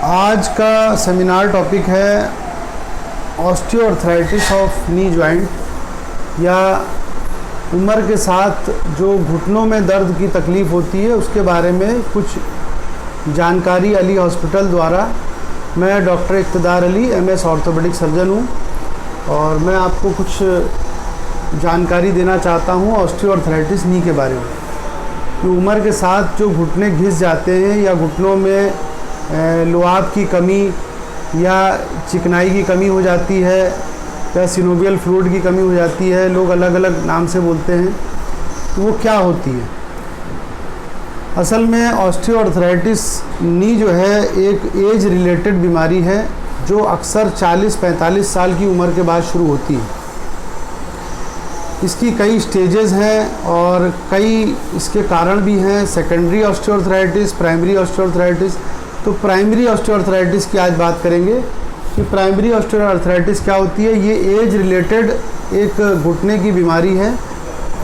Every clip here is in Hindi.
आज का सेमिनार टॉपिक है ऑस्टियोआर्थराइटिस ऑफ नी जॉइंट, या उम्र के साथ जो घुटनों में दर्द की तकलीफ़ होती है उसके बारे में कुछ जानकारी अली हॉस्पिटल द्वारा। मैं doctor Iqtidar Ali MS orthopaedic surgeon हूँ और मैं आपको कुछ जानकारी देना चाहता हूँ ऑस्टियोआर्थराइटिस नी के बारे में। कि उम्र के साथ जो घुटने घिस जाते हैं या घुटनों में लुआब की कमी या चिकनाई की कमी हो जाती है या सिनोवियल फ्लूइड की कमी हो जाती है, लोग अलग अलग नाम से बोलते हैं, तो वो क्या होती है। असल में ऑस्टियोआर्थराइटिस नी जो है एक एज रिलेटेड बीमारी है जो अक्सर 40-45 साल की उम्र के बाद शुरू होती है। इसकी कई स्टेजेस हैं और कई इसके कारण भी हैं। Secondary osteoarthritis, primary osteoarthritis. तो प्राइमरी ऑस्टियोआर्थराइटिस की आज बात करेंगे कि प्राइमरी ऑस्टियोआर्थराइटिस क्या होती है। ये एज रिलेटेड एक घुटने की बीमारी है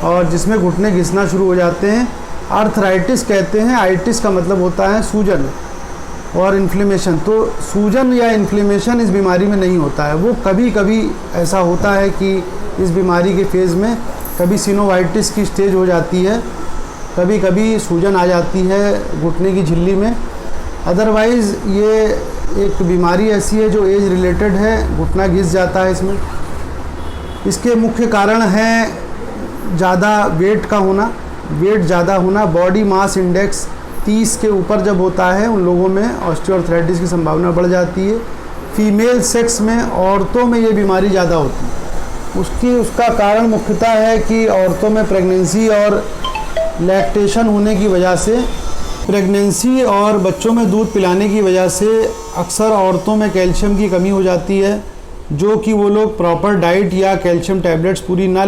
और जिसमें घुटने घिसना शुरू हो जाते हैं। आर्थराइटिस कहते हैं, आइटिस का मतलब होता है सूजन और इन्फ्लेमेशन। तो सूजन या इन्फ्लेमेशन इस बीमारी में नहीं होता है। वो कभी कभी ऐसा होता है कि इस बीमारी के फेज़ में कभी सिनोवाइटिस की स्टेज हो जाती है, कभी कभी सूजन आ जाती है घुटने की झिल्ली में। अदरवाइज़ ये एक बीमारी ऐसी है जो एज रिलेटेड है, घुटना घिस जाता है इसमें। इसके मुख्य कारण हैं ज़्यादा वेट का होना, वेट ज़्यादा होना। बॉडी मास इंडेक्स 30 के ऊपर जब होता है उन लोगों में ऑस्टियोआर्थराइटिस की संभावना बढ़ जाती है। फीमेल सेक्स में, औरतों में ये बीमारी ज़्यादा होती है। उसका कारण मुख्यतः है कि औरतों में प्रेगनेंसी और लैक्टेशन होने की वजह से, प्रेगनेंसी और बच्चों में दूध पिलाने की वजह से अक्सर औरतों में कैल्शियम की कमी हो जाती है, जो कि वो लोग प्रॉपर डाइट या कैल्शियम टैबलेट्स पूरी ना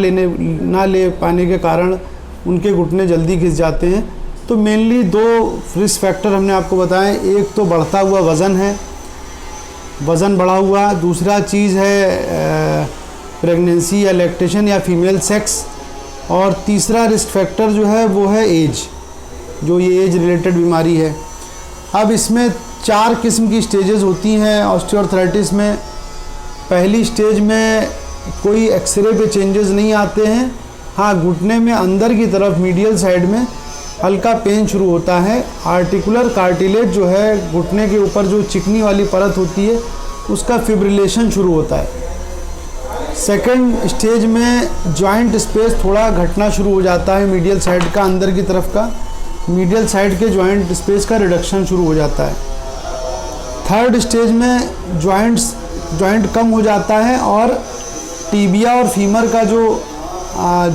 ले पाने के कारण उनके घुटने जल्दी घिस जाते हैं। तो मेनली 2 रिस्क फैक्टर हमने आपको बताएं। एक तो बढ़ता हुआ वज़न है, वज़न बढ़ा हुआ। दूसरा चीज़ है प्रेगनेंसी या लैक्टेशन या फीमेल सेक्स। और तीसरा रिस्क फैक्टर जो है वो है एज, जो ये एज रिलेटेड बीमारी है। अब इसमें 4 किस्म की स्टेजेस होती हैं ऑस्टियोआर्थराइटिस में। पहली स्टेज में कोई एक्सरे पे चेंजेस नहीं आते हैं। हाँ, घुटने में अंदर की तरफ मीडियल साइड में हल्का पेन शुरू होता है। आर्टिकुलर कार्टिलेज जो है घुटने के ऊपर जो चिकनी वाली परत होती है उसका फिब्रिलेशन शुरू होता है। सेकंड स्टेज में जॉइंट स्पेस थोड़ा घटना शुरू हो जाता है, मीडियल साइड का, अंदर की तरफ का मीडियल साइड के जॉइंट स्पेस का रिडक्शन शुरू हो जाता है। थर्ड स्टेज में जॉइंट कम हो जाता है और टीबिया और फीमर का जो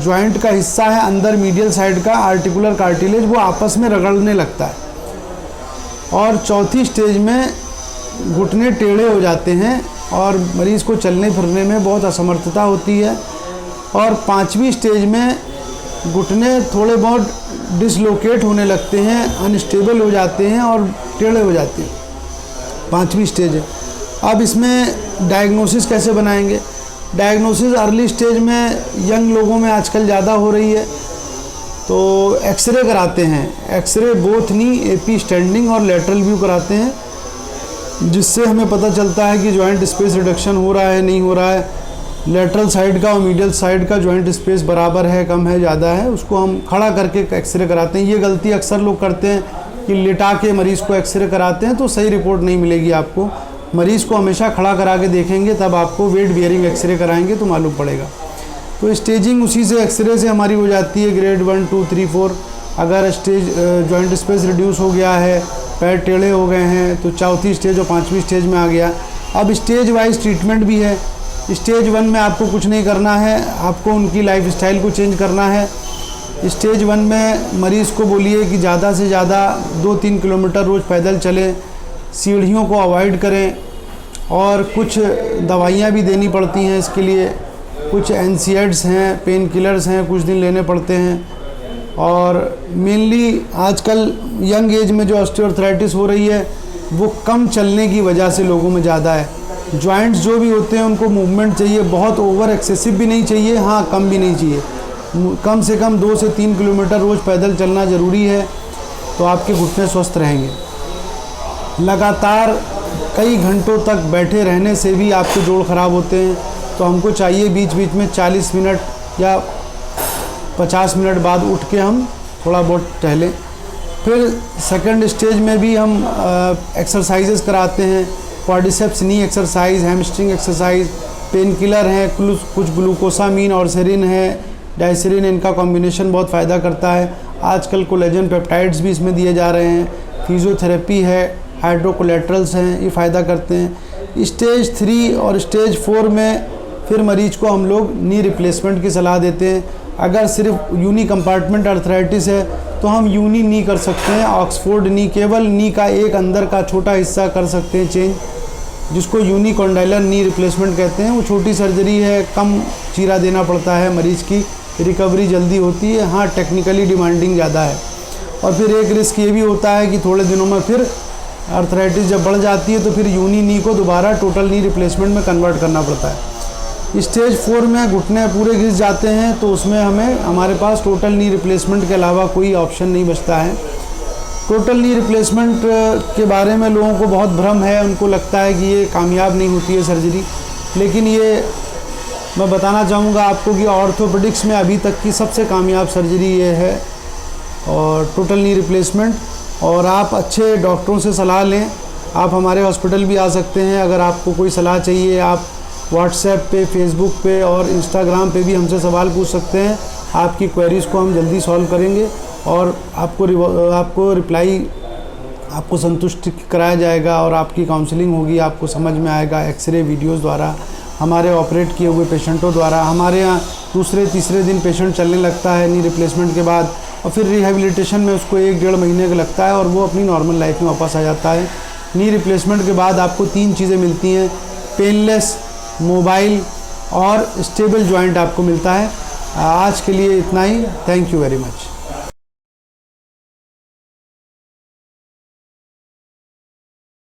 जॉइंट का हिस्सा है अंदर मीडियल साइड का, आर्टिकुलर कार्टिलेज, वो आपस में रगड़ने लगता है। और चौथी स्टेज में घुटने टेढ़े हो जाते हैं और मरीज़ को चलने फिरने में बहुत असमर्थता होती है। और 5वीं स्टेज में घुटने थोड़े बहुत डिसलोकेट होने लगते हैं, अनस्टेबल हो जाते हैं और टेढ़े हो जाते हैं। 5वीं स्टेज है। अब इसमें डायग्नोसिस कैसे बनाएंगे। डायग्नोसिस अर्ली स्टेज में यंग लोगों में आजकल ज़्यादा हो रही है, तो एक्सरे कराते हैं। एक्सरे बोथ नी, AP स्टैंडिंग और लेटरल व्यू कराते हैं, जिससे हमें पता चलता है कि जॉइंट स्पेस रिडक्शन हो रहा है, नहीं हो रहा है। लेटरल साइड का और मीडियल साइड का जॉइंट स्पेस बराबर है, कम है, ज़्यादा है, उसको हम खड़ा करके एक्सरे कराते हैं। ये गलती अक्सर लोग करते हैं कि लिटा के मरीज़ को एक्सरे कराते हैं, तो सही रिपोर्ट नहीं मिलेगी आपको। मरीज़ को हमेशा खड़ा करा के देखेंगे, तब आपको वेट बियरिंग एक्सरे कराएंगे तो मालूम पड़ेगा। तो स्टेजिंग उसी से, एक्सरे से हमारी हो जाती है, ग्रेड 1, 2, 3, 4। अगर जॉइंट स्पेस रिड्यूस हो गया है, पैर टेढ़े हो गए हैं, तो चौथी स्टेज और 5वीं स्टेज में आ गया। अब स्टेज वाइज ट्रीटमेंट भी है। स्टेज 1 में आपको कुछ नहीं करना है, आपको उनकी लाइफस्टाइल को चेंज करना है। स्टेज 1 में मरीज़ को बोलिए कि ज़्यादा से ज़्यादा 2-3 किलोमीटर रोज़ पैदल चलें, सीढ़ियों को अवॉइड करें और कुछ दवाइयाँ भी देनी पड़ती हैं इसके लिए। कुछ NSAIDs हैं, पेन किलर्स हैं, कुछ दिन लेने पड़ते हैं। और मेनली आजकल यंग एज में जो ऑस्टियोआर्थराइटिस हो रही है वो कम चलने की वजह से लोगों में ज़्यादा है। जॉइंट्स जो भी होते हैं उनको मूवमेंट चाहिए, बहुत ओवर एक्सेसिव भी नहीं चाहिए, हाँ कम भी नहीं चाहिए। कम से कम 2 से 3 किलोमीटर रोज़ पैदल चलना ज़रूरी है, तो आपके घुटने स्वस्थ रहेंगे। लगातार कई घंटों तक बैठे रहने से भी आपके जोड़ ख़राब होते हैं, तो हमको चाहिए बीच बीच में 40 मिनट या 50 मिनट बाद उठ के हम थोड़ा बहुत टहलें। फिर सेकंड स्टेज में भी हम एक्सरसाइजेस कराते हैं, quadriceps knee exercise, hamstring exercise, painkiller हैं, कुछ ग्लूकोसामीन और सेरिन है, डाइसेरिन, इनका कॉम्बिनेशन बहुत फ़ायदा करता है। आजकल कोलेजन पेप्टाइड्स भी इसमें दिए जा रहे हैं, फिजियोथेरेपी है, हाइड्रोकोलेट्रल्स हैं, ये फ़ायदा करते हैं। स्टेज 3 और स्टेज 4 में फिर मरीज को हम लोग नी रिप्लेसमेंट की सलाह देते हैं। अगर सिर्फ यूनी कंपार्टमेंट अर्थराइटिस है तो हम यूनी नी कर सकते हैं, ऑक्सफोर्ड नी, केवल नी का एक अंदर का छोटा हिस्सा कर सकते हैं चेंज, जिसको यूनी कॉन्डाइलर नी रिप्लेसमेंट कहते हैं। वो छोटी सर्जरी है, कम चीरा देना पड़ता है, मरीज़ की रिकवरी जल्दी होती है। हाँ, टेक्निकली डिमांडिंग ज़्यादा है। और फिर एक रिस्क ये भी होता है कि थोड़े दिनों में फिर अर्थराइटिस जब बढ़ जाती है तो फिर यूनी नी को दोबारा टोटल नी रिप्लेसमेंट में कन्वर्ट करना पड़ता है। स्टेज 4 में घुटने पूरे घिस जाते हैं तो उसमें हमारे पास टोटल नी रिप्लेसमेंट के अलावा कोई ऑप्शन नहीं बचता है। टोटल नी रिप्लेसमेंट के बारे में लोगों को बहुत भ्रम है, उनको लगता है कि ये कामयाब नहीं होती है सर्जरी, लेकिन ये मैं बताना चाहूँगा आपको कि ऑर्थोपेडिक्स में अभी तक की सबसे कामयाब सर्जरी ये है और टोटल नी रिप्लेसमेंट। और आप अच्छे डॉक्टरों से सलाह लें। आप हमारे हॉस्पिटल भी आ सकते हैं। अगर आपको कोई सलाह चाहिए, आप व्हाट्सएप पे, फेसबुक पे और इंस्टाग्राम पे भी हमसे सवाल पूछ सकते हैं। आपकी क्वेरीज़ को हम जल्दी सॉल्व करेंगे और आपको रिप्लाई आपको संतुष्ट कराया जाएगा और आपकी काउंसलिंग होगी, आपको समझ में आएगा एक्सरे वीडियोज़ द्वारा, हमारे ऑपरेट किए हुए पेशेंटों द्वारा। हमारे यहाँ दूसरे तीसरे दिन पेशेंट चलने लगता है नी रिप्लेसमेंट के बाद, और फिर रिहेबिलिटेशन में उसको 1-1.5 महीने का लगता है और वो अपनी नॉर्मल लाइफ में वापस आ जाता है। नी रिप्लेसमेंट के बाद आपको 3 चीज़ें मिलती हैं, पेनलेस, मोबाइल और स्टेबल जॉइंट आपको मिलता है। आज के लिए इतना ही। Thank you very much.